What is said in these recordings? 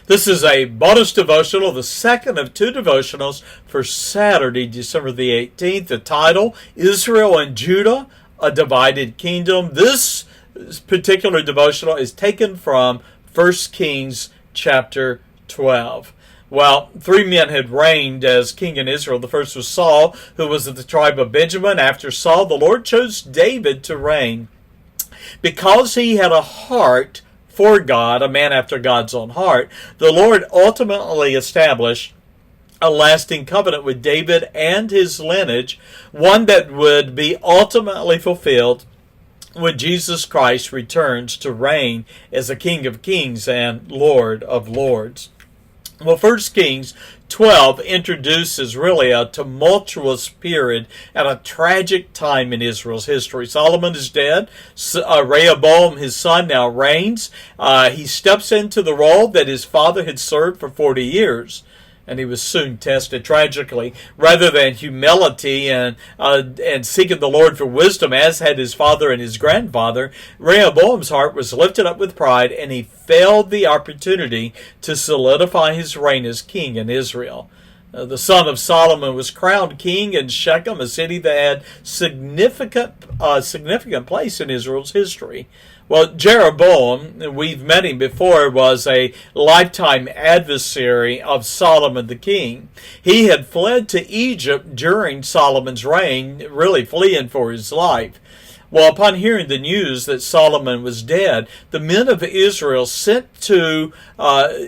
This is a bonus devotional, the second of two devotionals for Saturday, December the 18th. The title, Israel and Judah, a Divided Kingdom. This particular devotional is taken from 1 Kings chapter 12. Well, three men had reigned as king in Israel. The first was Saul, who was of the tribe of Benjamin. After Saul, the Lord chose David to reign because he had a heart for God, a man after God's own heart. The Lord ultimately established a lasting covenant with David and his lineage, one that would be ultimately fulfilled when Jesus Christ returns to reign as a King of Kings and Lord of Lords. Well, 1 Kings 12 introduces really a tumultuous period and a tragic time in Israel's history. Solomon is dead. Rehoboam, his son, now reigns. He steps into the role that his father had served for 40 years. And he was soon tested tragically. Rather than humility and seeking the Lord for wisdom, as had his father and his grandfather, Rehoboam's heart was lifted up with pride, and he failed the opportunity to solidify his reign as king in Israel. The son of Solomon was crowned king in Shechem, a city that had significant place in Israel's history. Well, Jeroboam, we've met him before, was a lifetime adversary of Solomon the king. He had fled to Egypt during Solomon's reign, really fleeing for his life. Well, upon hearing the news that Solomon was dead, the men of Israel sent to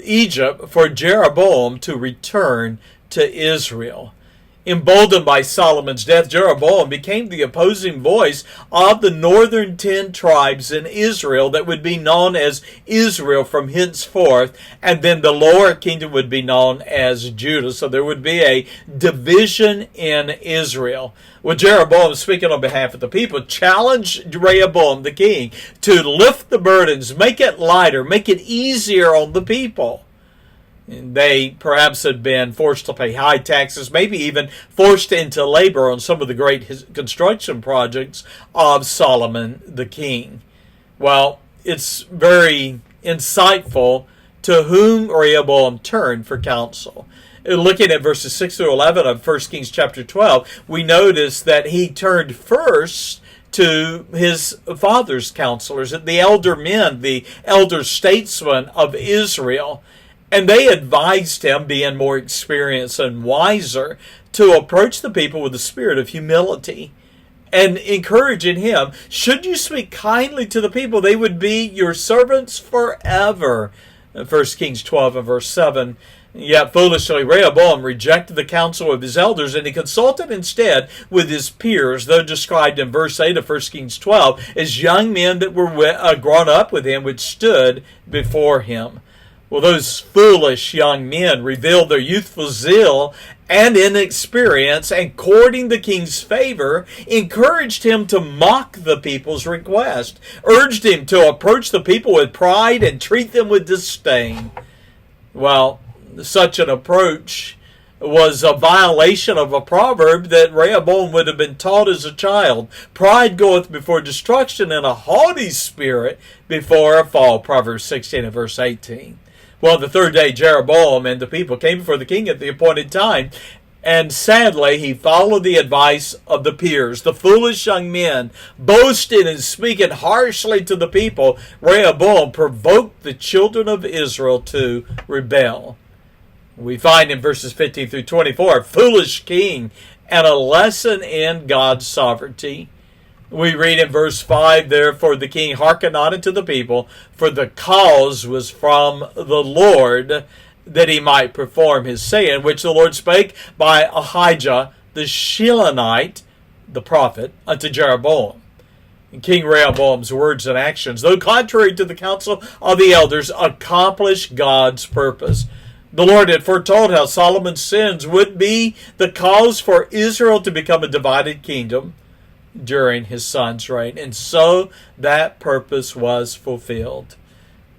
Egypt for Jeroboam to return to Israel. Emboldened by Solomon's death, Jeroboam became the opposing voice of the northern 10 tribes in Israel that would be known as Israel from henceforth, and then the lower kingdom would be known as Judah. So there would be a division in Israel. Well, Jeroboam, speaking on behalf of the people, challenged Rehoboam the king to lift the burdens, make it lighter, make it easier on the people. They perhaps had been forced to pay high taxes, maybe even forced into labor on some of the great construction projects of Solomon the king. Well, it's very insightful to whom Rehoboam turned for counsel. Looking at verses 6 through 11 of 1 Kings chapter 12, we notice that he turned first to his father's counselors, the elder men, the elder statesmen of Israel. And they advised him, being more experienced and wiser, to approach the people with a spirit of humility and encouraging him, should you speak kindly to the people, they would be your servants forever. 1 Kings 12 and verse 7. Yet foolishly Rehoboam rejected the counsel of his elders, and he consulted instead with his peers, though described in verse 8 of 1 Kings 12 as young men that were grown up with him, which stood before him. Well, those foolish young men revealed their youthful zeal and inexperience, and courting the king's favor, encouraged him to mock the people's request, urged him to approach the people with pride and treat them with disdain. Well, such an approach was a violation of a proverb that Rehoboam would have been taught as a child. Pride goeth before destruction, and a haughty spirit before a fall. Proverbs 16 and verse 18. Well, the third day, Jeroboam and the people came before the king at the appointed time, and sadly, he followed the advice of the peers, the foolish young men, boasting and speaking harshly to the people. Rehoboam provoked the children of Israel to rebel. We find in verses 15 through 24, a foolish king and a lesson in God's sovereignty. We read in verse 5, therefore the king hearkened not unto the people, for the cause was from the Lord, that he might perform his saying, which the Lord spake by Ahijah the Shilonite, the prophet, unto Jeroboam. And King Rehoboam's words and actions, though contrary to the counsel of the elders, accomplished God's purpose. The Lord had foretold how Solomon's sins would be the cause for Israel to become a divided kingdom during his son's reign. And so that purpose was fulfilled.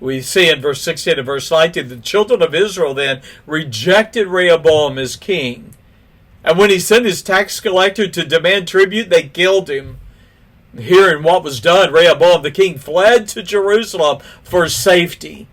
We see in verse 16 and verse 19, the children of Israel then rejected Rehoboam as king. And when he sent his tax collector to demand tribute, they killed him. Hearing what was done, Rehoboam the king fled to Jerusalem for safety.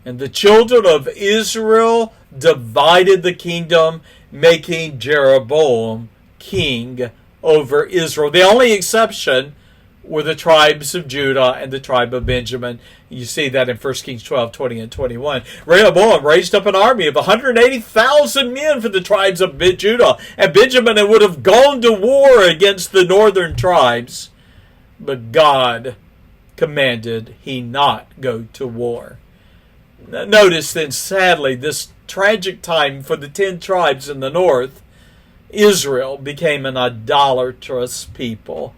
And the children of Israel divided the kingdom, making Jeroboam king over Israel. The only exception were the tribes of Judah and the tribe of Benjamin. You see that in 1 Kings 12, 20 and 21. Rehoboam raised up an army of 180,000 men for the tribes of Judah and Benjamin, and would have gone to war against the northern tribes. But God commanded he not go to war. Notice then, sadly, this tragic time for the 10 tribes in the north, Israel became an idolatrous people.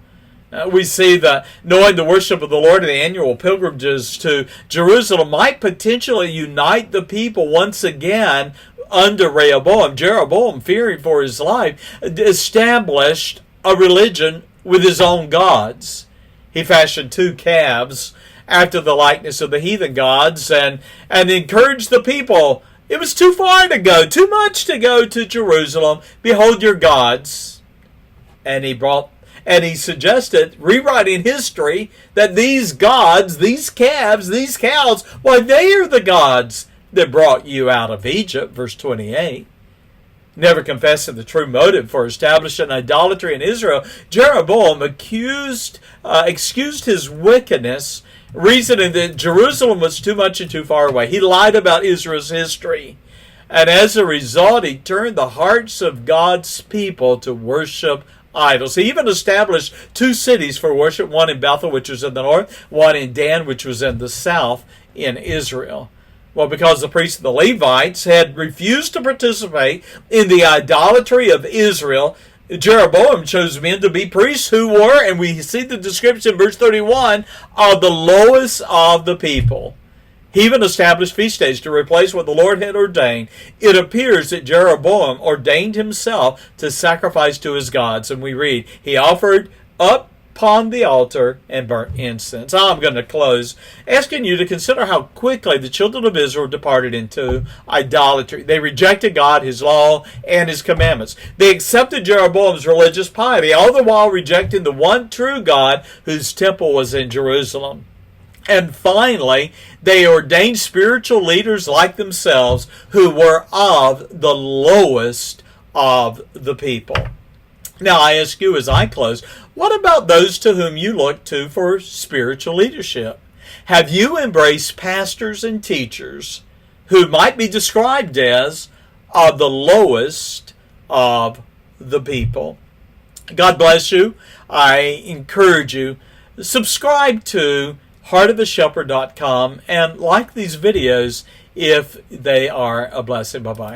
We see that knowing the worship of the Lord and the annual pilgrimages to Jerusalem might potentially unite the people once again under Rehoboam. Jeroboam, fearing for his life, established a religion with his own gods. He fashioned 2 calves after the likeness of the heathen gods and encouraged the people. It was too far to go, too much to go to Jerusalem. Behold your gods. And he suggested, rewriting history, that these gods, these calves, these cows, why, they are the gods that brought you out of Egypt, verse 28. Never confessing the true motive for establishing idolatry in Israel, Jeroboam excused his wickedness, reasoning that Jerusalem was too much and too far away. He lied about Israel's history. And as a result, he turned the hearts of God's people to worship idols. He even established 2 cities for worship, one in Bethel, which was in the north, one in Dan, which was in the south in Israel. Well, because the priests and the Levites had refused to participate in the idolatry of Israel, Jeroboam chose men to be priests who were, and we see the description, verse 31, of the lowest of the people. He even established feast days to replace what the Lord had ordained. It appears that Jeroboam ordained himself to sacrifice to his gods. And we read, he offered up upon the altar and burnt incense. I'm going to close asking you to consider how quickly the children of Israel departed into idolatry. They rejected God, his law, and his commandments. They accepted Jeroboam's religious piety, all the while rejecting the one true God whose temple was in Jerusalem. And finally, they ordained spiritual leaders like themselves who were of the lowest of the people. Now, I ask you as I close, what about those to whom you look to for spiritual leadership? Have you embraced pastors and teachers who might be described as of the lowest of the people? God bless you. I encourage you, subscribe to heartofthe shepherd.com and like these videos if they are a blessing. Bye-bye.